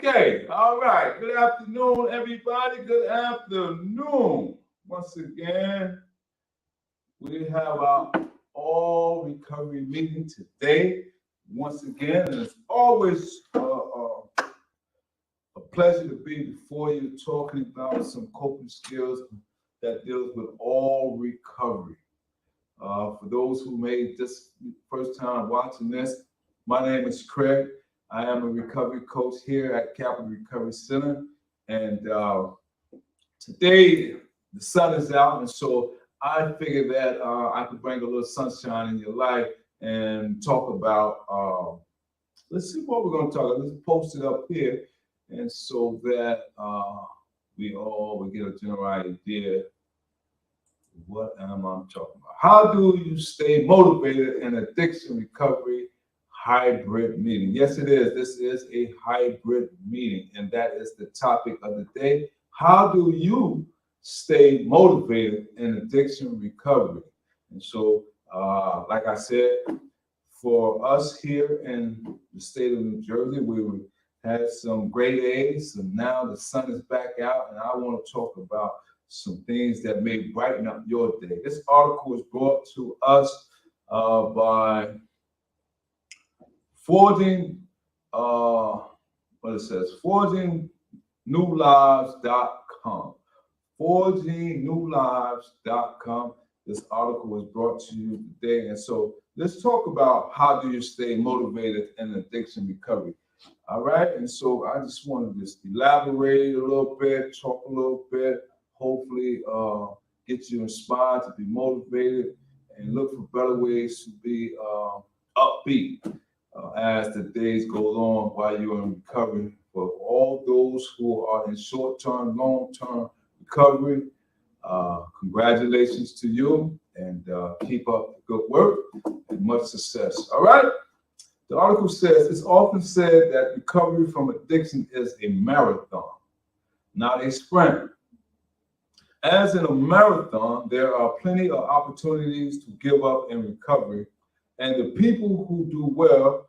Okay, all right. Good afternoon, everybody. Good afternoon. Once again, we have our all recovery meeting today. Once again, and it's always a pleasure to be before you talking about some coping skills that deals with all recovery. For those who made this first time watching this, my name is Craig. I am a recovery coach here at Capital Recovery Center. And today the sun is out, and so I figured that I could bring a little sunshine in your life and talk about, let's see what we're going to talk about. Let's post it up here, and so that we all will get a general idea. What am I talking about? How do you stay motivated in addiction recovery hybrid meeting? Yes, it is. This is a hybrid meeting, and that is the topic of the day. How do you stay motivated in addiction recovery? And so, like I said, for us here in the state of New Jersey, we had some great A's, and now the sun is back out, and I want to talk about some things that may brighten up your day. This article was brought to us by Forging, what it says, forgingnewlives.com. Forgingnewlives.com. This article was brought to you today. And so let's talk about how do you stay motivated in addiction recovery. All right. And so I just want to just elaborate a little bit, talk a little bit, hopefully get you inspired to be motivated and look for better ways to be upbeat as the days go on while you're in recovery. For all those who are in short-term, long-term recovery, congratulations to you, and keep up the good work and much success. All right. The article says it's often said that recovery from addiction is a marathon, not a sprint. As in a marathon, there are plenty of opportunities to give up in recovery, and the people who do well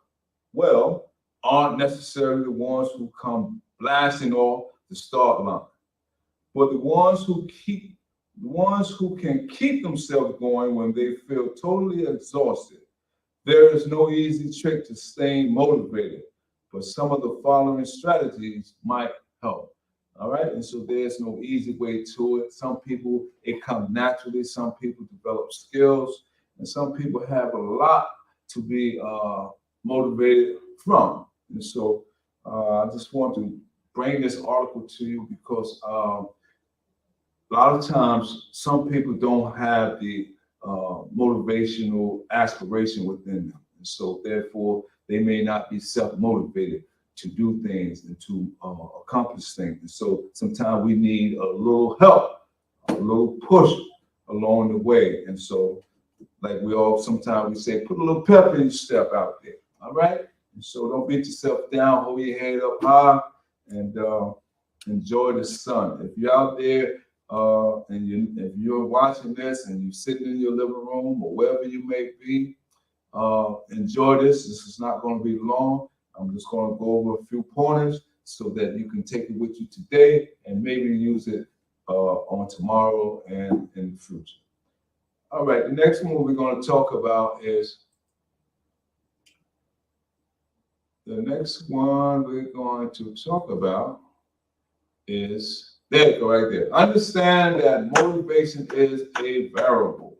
aren't necessarily the ones who come blasting off the start line, but the ones who can keep themselves going when they feel totally exhausted. There is no easy trick to staying motivated, but some of the following strategies might help. All right, and so there's no easy way to it. Some people, it comes naturally. Some people develop skills, and some people have a lot to be motivated from. And so I just want to bring this article to you because a lot of times some people don't have the motivational aspiration within them. And so therefore, they may not be self-motivated to do things and to accomplish things. And so sometimes we need a little help, a little push along the way. And so like sometimes we say, put a little pep in your step out there. All right. And so don't beat yourself down, hold your head up high, and enjoy the sun. If you're out there if you're watching this and you're sitting in your living room or wherever you may be, enjoy this. This is not going to be long. I'm just going to go over a few pointers so that you can take it with you today and maybe use it on tomorrow and in the future. All right, the next one we're going to talk about is there you go, right there. Understand that motivation is a variable.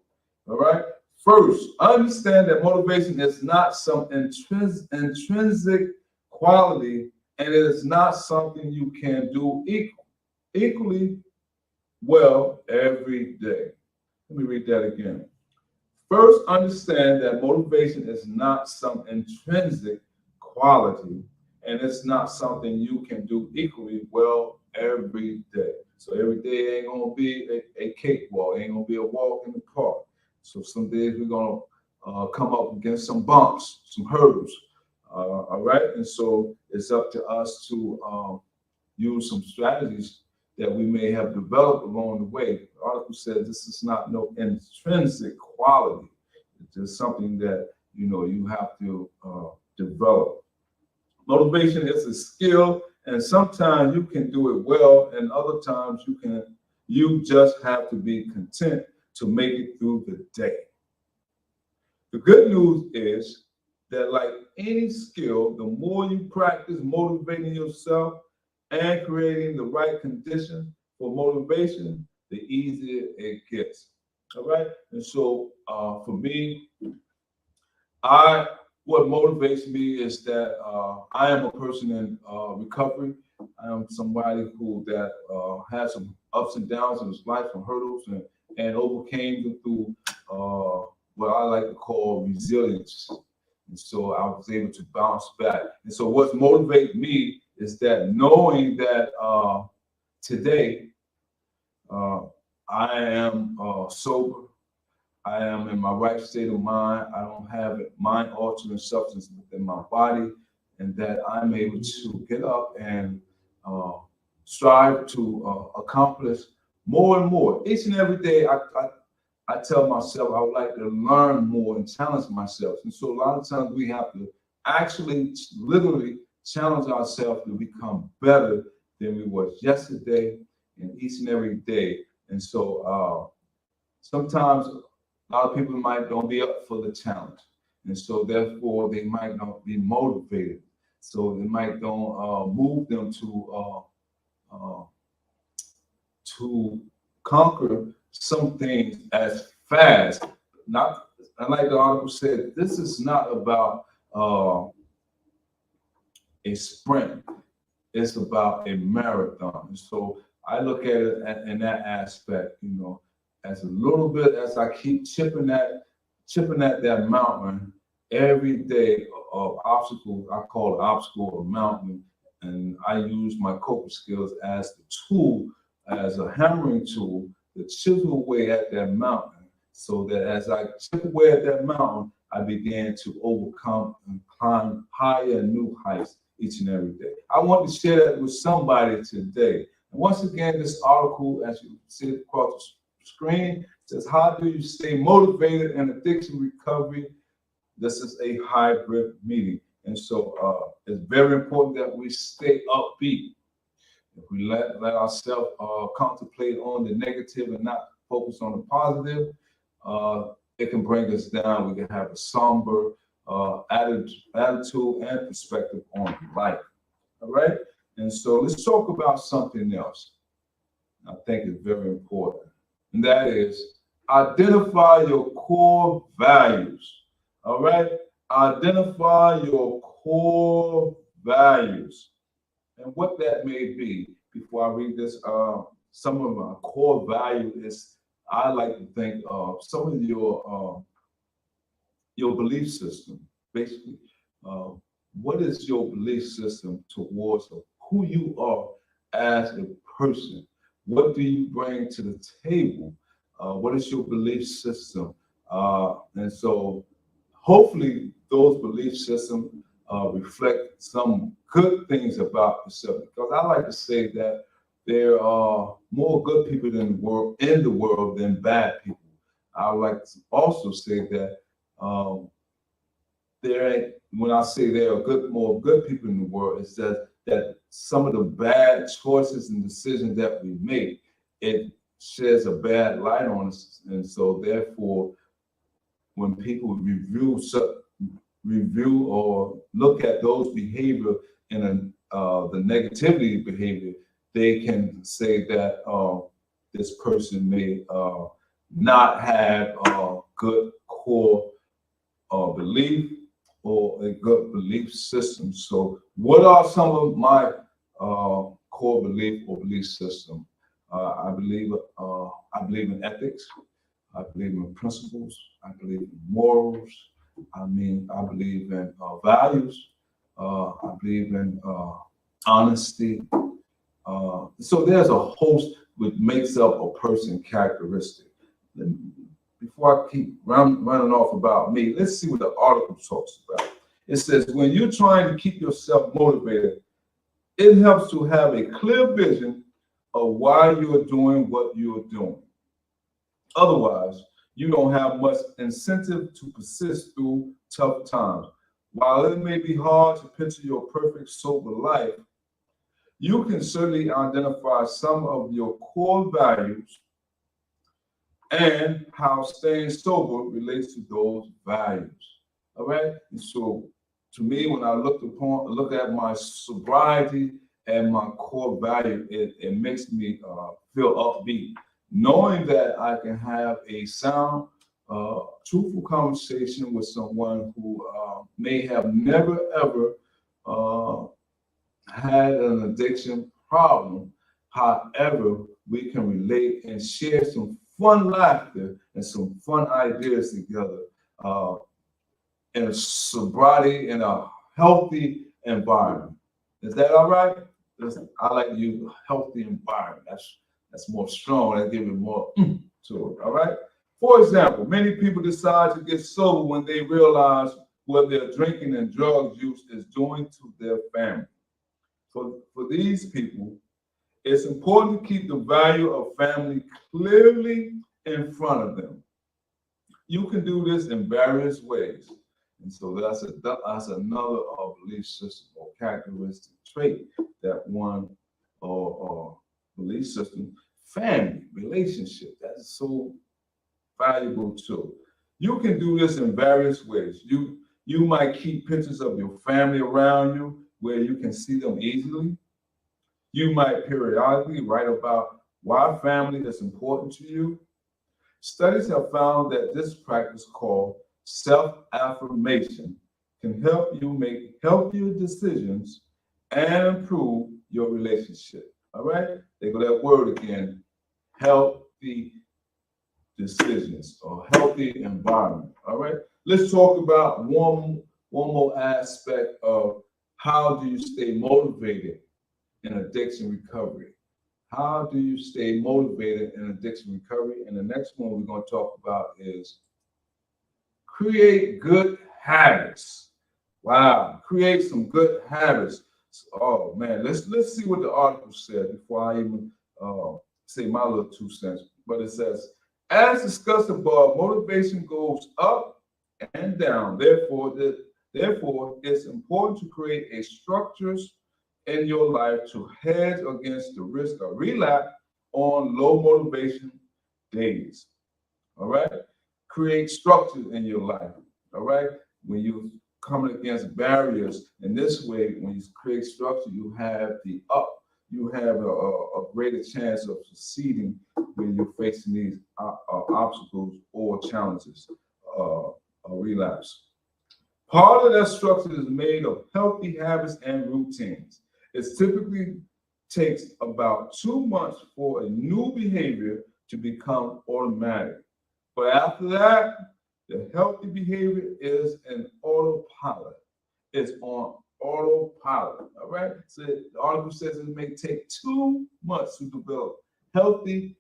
All right. First, understand that motivation is not some intrinsic quality, and it is not something you can do equally well every day. Let me read that again. First, understand that motivation is not some intrinsic quality, and it's not something you can do equally well every day. So every day ain't gonna be a cakewalk, ain't gonna be a walk in the park. So some days we're gonna come up against some bumps, some hurdles. All right, and so it's up to us to use some strategies that we may have developed along the way. The article says this is not no intrinsic quality. It's just something that you have to develop. Motivation is a skill And sometimes you can do it well, and other times you just have to be content to make it through the day. The good news is that, like any skill, the more you practice motivating yourself and creating the right conditions for motivation, the easier it gets. All right. And so for me, I what motivates me is that I am a person in recovery. I am somebody who that had some ups and downs in his life, some hurdles, and overcame them through what I like to call resilience. And so I was able to bounce back. And so what's motivated me is that knowing that today I am sober. I am in my right state of mind. I don't have mind-altering substance within my body, and that I'm able to get up and strive to accomplish more and more. Each and every day, I tell myself I would like to learn more and challenge myself. And so a lot of times we have to actually literally challenge ourselves to become better than we was yesterday and each and every day. And so sometimes a lot of people might don't be up for the challenge. And so therefore they might not be motivated. So they might don't move them to conquer some things as fast. Not, like the article said, this is not about a sprint. It's about a marathon. And so I look at it in that aspect, as a little bit as I keep chipping at that mountain every day of obstacles. I call it obstacle a mountain, and I use my coping skills as the tool, as a hammering tool, to chisel away at that mountain, so that as I chip away at that mountain, I began to overcome and climb higher and new heights each and every day. I want to share that with somebody today. And once again, this article, as you see it across the screen, says, how do you stay motivated in addiction recovery? This is a hybrid meeting. And so it's very important that we stay upbeat. If we let ourselves contemplate on the negative and not focus on the positive, it can bring us down. We can have a somber attitude and perspective on life. All right? And so let's talk about something else. I think it's very important. And that is identify your core values. All right? Identify your core values. And what that may be, before I read this, some of my core value is, I like to think of some of your belief system. Basically, what is your belief system towards who you are as a person? What do you bring to the table? What is your belief system? And so hopefully those belief systems reflect some good things about yourself, because I like to say that there are more good people in the world than bad people. I would like to also say that when I say there are more good people in the world, it's that some of the bad choices and decisions that we make, it sheds a bad light on us. And so therefore, when people review or look at those behavior and the negativity behavior, they can say that this person may not have a good core belief or a good belief system. So what are some of my core belief or belief system? I believe in ethics. I believe in principles. I believe in morals. I believe in values. I believe in honesty. So there's a host which makes up a person characteristic. Before I keep running off about me, let's see what the article talks about. It says, when you're trying to keep yourself motivated, it helps to have a clear vision of why you are doing what you are doing. Otherwise, you don't have much incentive to persist through tough times. While it may be hard to picture your perfect sober life, You can certainly identify some of your core values and how staying sober relates to those values. All right. And so to me, when I look at my sobriety and my core value, it makes me feel upbeat, knowing that I can have a sound, truthful conversation with someone who may have never ever uh, had an addiction problem. However, we can relate and share some fun laughter and some fun ideas together uh, in a sobriety, in a healthy environment. Is that all right? I like to use healthy environment. That's more strong. That gives it more to it. All right. For example, many people decide to get sober when they realize what their drinking and drug use is doing to their family. For these people, it's important to keep the value of family clearly in front of them. You can do this in various ways. And so that's another belief system or characteristic trait that one or belief system, family, relationship, that's so valuable too. You can do this in various ways. You might keep pictures of your family around you where you can see them easily. You might periodically write about why family is important to you. Studies have found that this practice called self-affirmation can help you make healthier decisions and improve your relationship. All right? There go that word again, healthy decisions or healthy environment. All right? Let's talk about one more aspect of how do you stay motivated in addiction recovery. How do you stay motivated in addiction recovery? And the next one we're going to talk about is create good habits. Wow, create some good habits. Oh man, let's see what the article said before I even say my little 2 cents. But it says, as discussed above, motivation goes up and down. Therefore, it's important to create a structures in your life to hedge against the risk of relapse on low motivation days. All right? Create structure in your life. All right? When you coming against barriers in this way, when you create structure, you have you have a greater chance of succeeding when you're facing these obstacles or challenges, a relapse. Part of that structure is made of healthy habits and routines. It typically takes about 2 months for a new behavior to become automatic. But after that, the healthy behavior is an autopilot. It's on autopilot. All right. So the article says it may take 2 months to develop healthy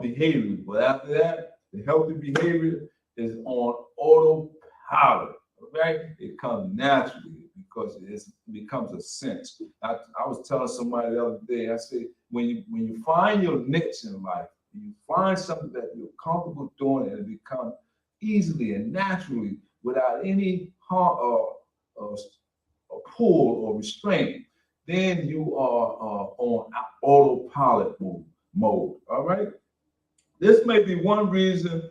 behavior. But after that, the healthy behavior is on autopilot. Right? It comes naturally because it becomes a sense. I was telling somebody the other day, I said, when you find your niche in life, you find something that you're comfortable doing and it becomes easily and naturally without any harm or pull or restraint, then you are on autopilot mode. All right. This may be one reason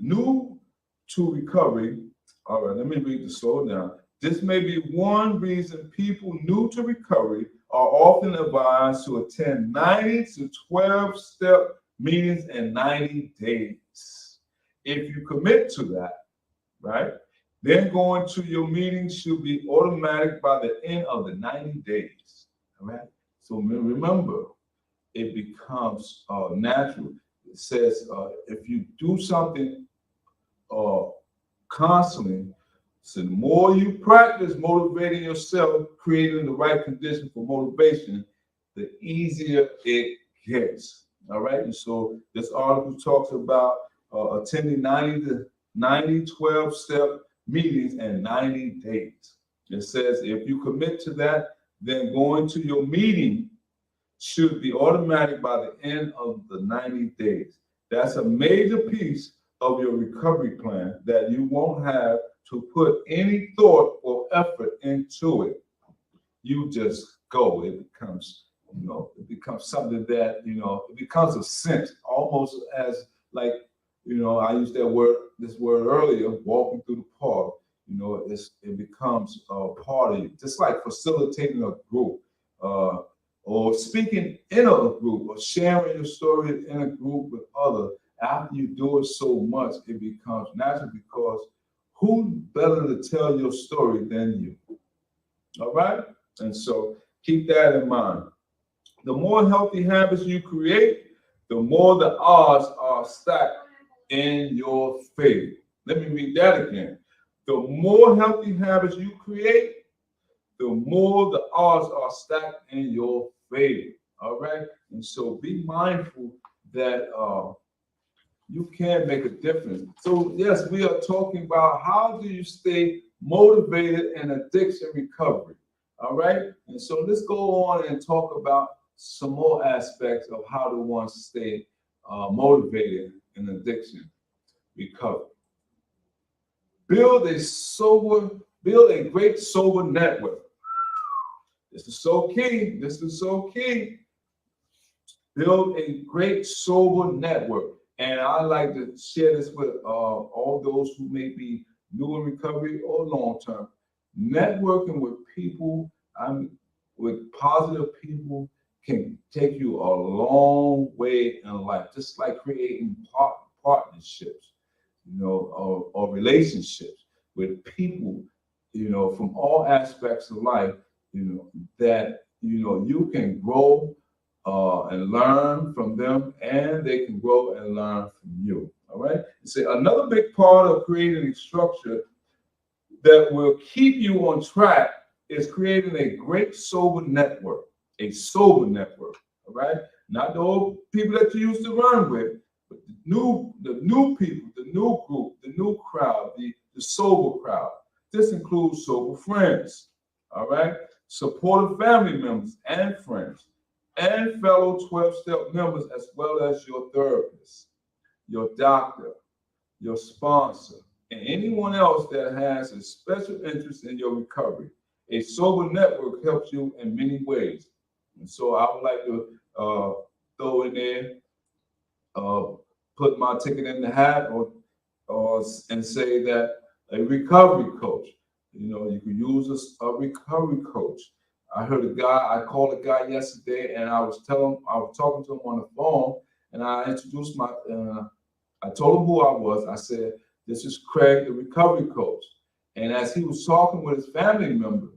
new to recovery. All right, let me read the slow down. This may be one reason people new to recovery are often advised to attend 90 to 12-step meetings in 90 days. If you commit to that, right, then going to your meeting should be automatic by the end of the 90 days. All right. So remember, it becomes natural. It says if you do something constantly, so the more you practice motivating yourself, creating the right condition for motivation, the easier it gets. All right. And so this article talks about attending 90 12-step meetings in 90 days. It says if you commit to that, then going to your meeting should be automatic by the end of the 90 days. That's a major piece of your recovery plan that you won't have to put any thought or effort into it. You just go. It becomes, it becomes something that, it becomes a scent, almost as like, I used this word earlier, walking through the park. It becomes a part of you, just like facilitating a group, or speaking in a group, or sharing your story in a group with others. After you do it so much, it becomes natural, because who better to tell your story than you? All right? And so keep that in mind. The more healthy habits you create, the more the odds are stacked in your favor. Let me read that again. The more healthy habits you create, the more the odds are stacked in your favor. All right? And so be mindful that you can make a difference. So, yes, we are talking about how do you stay motivated in addiction recovery. All right? And so let's go on and talk about some more aspects of how to one stay motivated in addiction recovery. Build a great sober network. This is so key. This is so key. Build a great sober network. And I like to share this with all those who may be new in recovery or long term. Networking with people, with positive people, can take you a long way in life. Just like creating partnerships, or relationships with people, from all aspects of life, that you can grow and learn from them, and they can grow and learn from you. All right. So another big part of creating a structure that will keep you on track is creating a great sober network. A sober network. All right. Not the old people that you used to run with, but the new people, the new group, the new crowd, the sober crowd. This includes sober friends. All right. Supportive family members and friends, and fellow 12-step members, as well as your therapist, your doctor, your sponsor, and anyone else that has a special interest in your recovery. A sober network helps you in many ways. And so I would like to throw in there, put my ticket in the hat, and say that a recovery coach, you can use a recovery coach. I called a guy yesterday, and I was talking to him on the phone, and I introduced I told him who I was. I said, "This is Craig, the recovery coach." And as he was talking with his family member,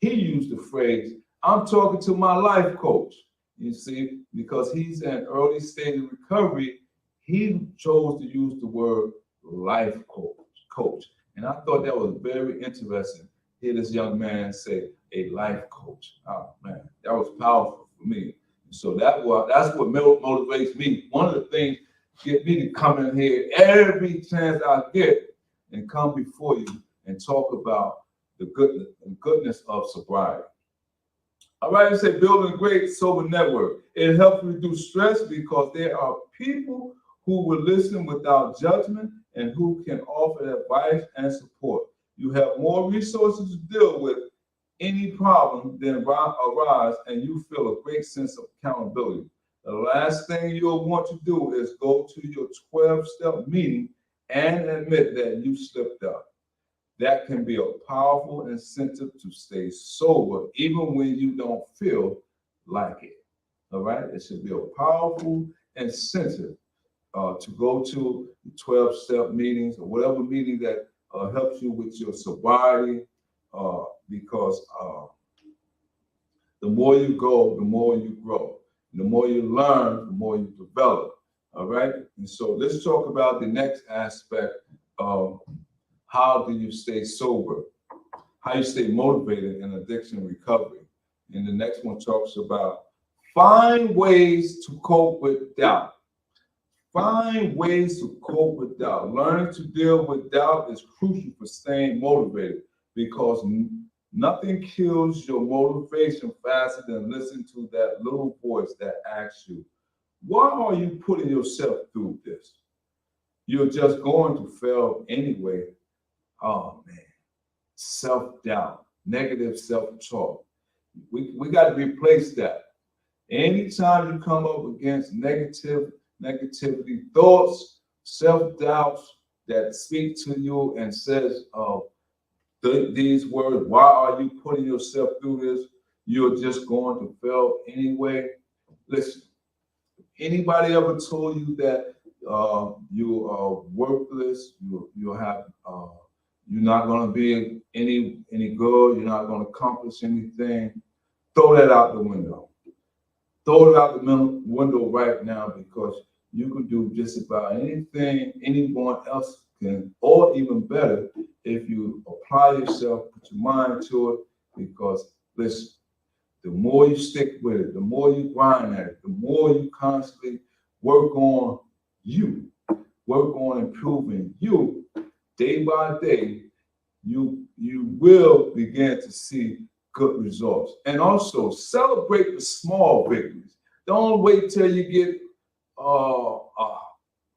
he used the phrase, "I'm talking to my life coach." You see, because he's in early stage of recovery, he chose to use the word life coach. And I thought that was very interesting. Hear this young man say a life coach. Oh man, that was powerful for me. So that's what motivates me. One of the things get me to come in here every chance I get and come before you and talk about the goodness of sobriety. All right, you say building a great sober network. It helps reduce stress because there are people who will listen without judgment and who can offer advice and support. You have more resources to deal with any problem that arise, and you feel a great sense of accountability. The last thing you'll want to do is go to your 12-step meeting and admit that you slipped up. That can be a powerful incentive to stay sober, even when you don't feel like it. All right? It should be a powerful incentive to go to 12-step meetings or whatever meeting that helps you with your sobriety, because the more you go, the more you grow. The more you learn, the more you develop. All right? And so let's talk about the next aspect of how do you stay sober, how you stay motivated in addiction recovery. And the next one talks about find ways to cope with doubt. Find ways to cope with doubt. Learning to deal with doubt is crucial for staying motivated, because nothing kills your motivation faster than listening to that little voice that asks you, why are you putting yourself through this? you're just going to fail anyway. Oh man, self-doubt, negative self-talk. We got to replace that. Anytime you come up against negativity, thoughts, self-doubts that speak to you and says, these words, why are you putting yourself through this? You're just going to fail anyway. Listen, anybody ever told you that you are worthless? You have you're not going to be any good. You're not going to accomplish anything. Throw that out the window. Throw it out the window right now, because you can do just about anything anyone else can, or even better, if you apply yourself, put your mind to it. Because listen, the more you stick with it, the more you grind at it, the more you constantly work on you, work on improving you day by day, you will begin to see good results. And also celebrate the small victories. Don't wait till you get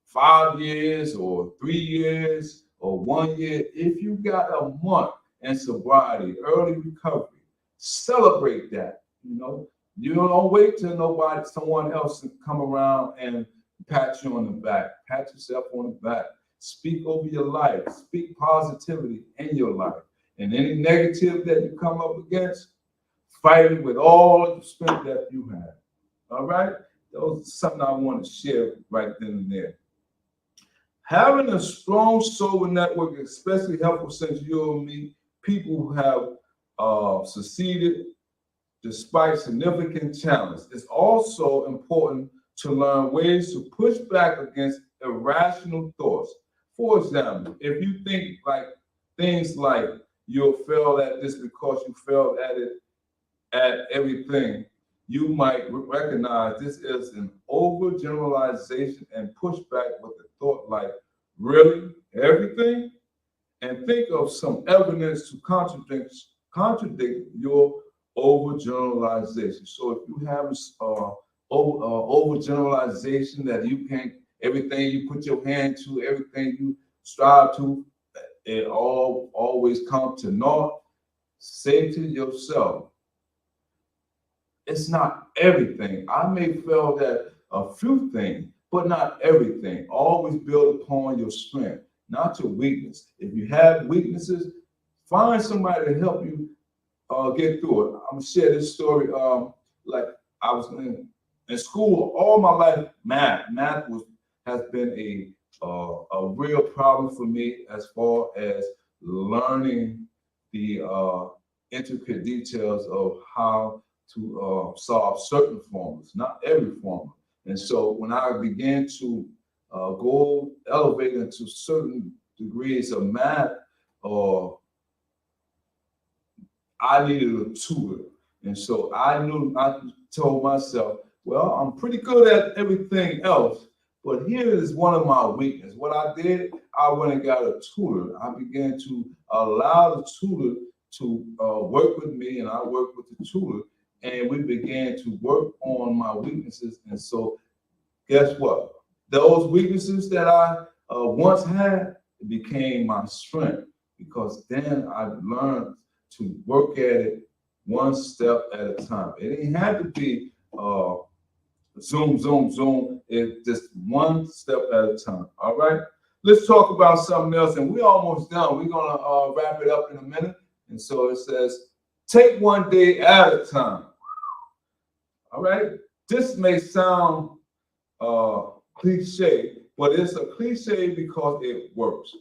5 years or 3 years or 1 year. If you got a month in sobriety, early recovery, celebrate that. You don't wait till someone else to come around and pat you on the back. Pat yourself on the back. Speak over your life. Speak positivity in your life. And any negative that you come up against, fight it with all the strength that you have. All right? Those are something I want to share right then and there. Having a strong sober network is especially helpful since you and me, people who have succeeded despite significant challenges. It's also important to learn ways to push back against irrational thoughts. For example, if you think like things like you'll fail at this because you failed at it at everything, you might recognize this is an overgeneralization and push back with a thought like, really, everything? And think of some evidence to contradict your overgeneralization. So if you have overgeneralization that you can't, everything you put your hand to, everything you strive to, it always comes to naught, say to yourself, it's not everything. I may fail at a few things, but not everything. Always build upon your strength, not your weakness. If you have weaknesses, find somebody to help you get through it. I'm gonna share this story. Like I was in school all my life. Math has been a real problem for me as far as learning the intricate details of how to solve certain formulas, not every formula. And so when I began to go elevate into certain degrees of math, I needed a tutor. And so I told myself, well, I'm pretty good at everything else, but here is one of my weaknesses. What I did, I went and got a tutor. I began to allow the tutor to work with me, and I worked with the tutor, and we began to work on my weaknesses. And so guess what? Those weaknesses that I once had became my strength, because then I learned to work at it one step at a time. It didn't have to be zoom, zoom, zoom. It's just one step at a time. All right. Let's talk about something else, and we're almost done. We're gonna wrap it up in a minute. And so it says, take one day at a time. All right. This may sound cliche, but it's a cliche because it works.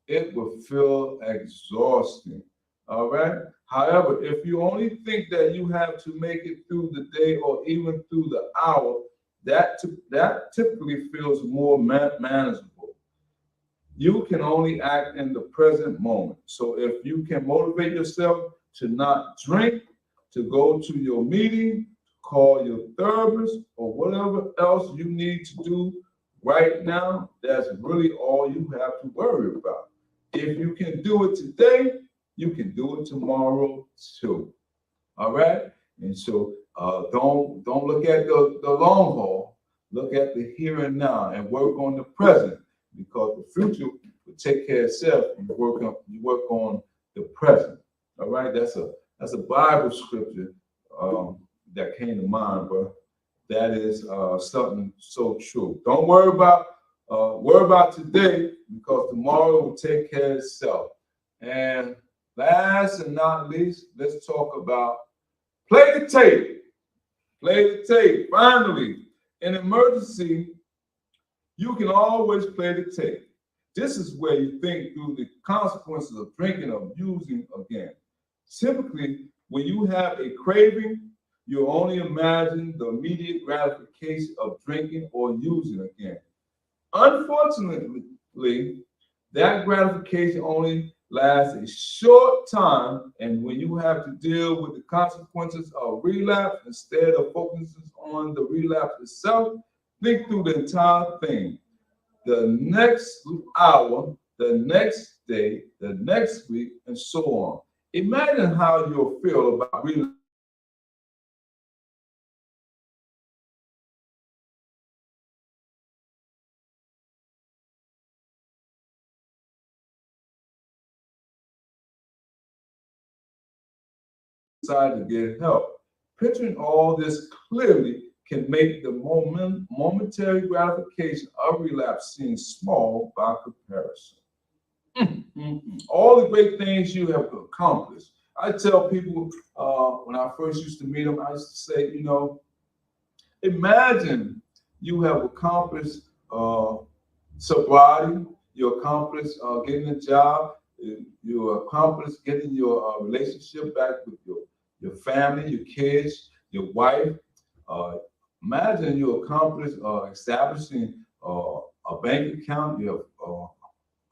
It will feel exhausting. All right. However, if you only think that you have to make it through the day or even through the hour, that typically feels more manageable. You can only act in the present moment. So if you can motivate yourself to not drink, to go to your meeting, call your therapist, or whatever else you need to do right now, that's really all you have to worry about. If you can do it today, you can do it tomorrow too. All right. And so don't look at the long haul. Look at the here and now and work on the present, because the future will take care of itself. You work on the present. All right. That's a Bible scripture that came to mind, but that is something so true. Don't worry about today, because tomorrow will take care of itself. And last and not least, let's talk about play the tape. Play the tape. Finally, in emergency, you can always play the tape. This is where you think through the consequences of drinking or using again. Typically, when you have a craving, you only imagine the immediate gratification of drinking or using again. Unfortunately, that gratification only lasts a short time, and when you have to deal with the consequences of relapse instead of focusing on the relapse itself, think through the entire thing. The next hour, the next day, the next week, and so on. Imagine how you'll feel about relapse. Decide to get help. Picturing all this clearly can make the momentary gratification of relapse seem small by comparison. All the great things you have accomplished. I tell people when I first used to meet them, I used to say, imagine you have accomplished sobriety, you accomplished getting a job, you accomplished getting your relationship back with your family, your kids, your wife. Uh, Imagine you accomplished establishing a bank account, you have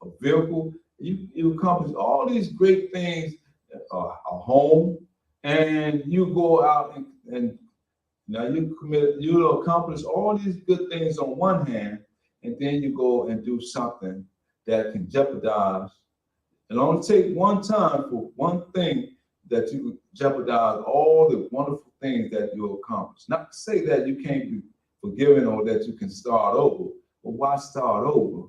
a vehicle. You accomplish all these great things, a home, and you go out and now you accomplish all these good things on one hand, and then you go and do something that can jeopardize. It only take one time for one thing that you jeopardize all the wonderful things that you accomplish. Not to say that you can't be forgiven or that you can start over, but why start over?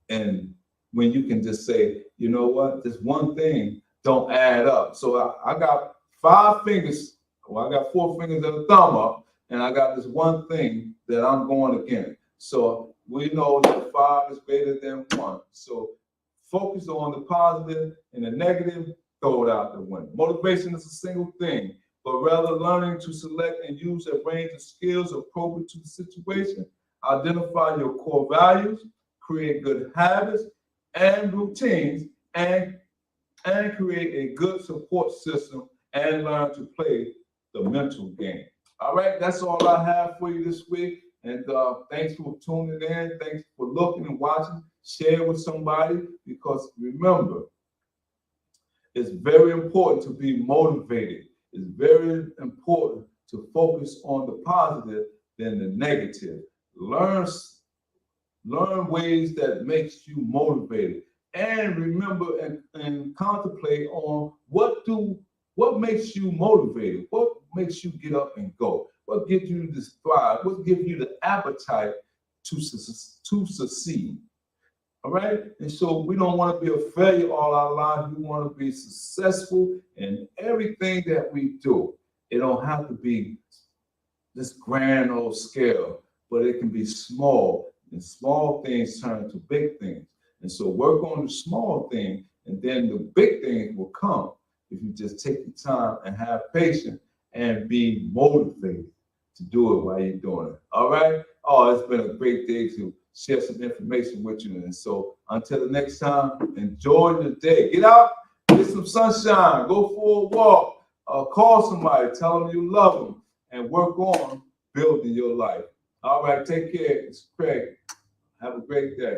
And when you can just say, you know what, this one thing don't add up. So I got 5 fingers, well, I got 4 fingers and a thumb up, and I got this one thing that I'm going against. So we know that 5 is greater than 1. So focus on the positive, and the negative, throw it out the window. Motivation is a single thing, but rather learning to select and use a range of skills appropriate to the situation. Identify your core values, create good habits and routines, and create a good support system, and learn to play the mental game. All right, that's all I have for you this week. And thanks for tuning in. Thanks for looking and watching. Share with somebody, because remember, it's very important to be motivated. It's very important to focus on the positive than the negative. Learn ways that makes you motivated, and remember and contemplate on what makes you motivated, what makes you get up and go, what gives you this thrive, what gives you the appetite to succeed. All right. And so we don't want to be a failure all our lives. We want to be successful in everything that we do. It don't have to be this grand old scale, but it can be small, and small things turn to big things. And so work on the small thing, and then the big things will come if you just take the time and have patience and be motivated to do it while you're doing it. All right. Oh, it's been a great day to share some information with you. And so until the next time, enjoy the day. Get out, get some sunshine, go for a walk, call somebody, tell them you love them, and work on building your life. All right, take care. It's Craig. Have a great day.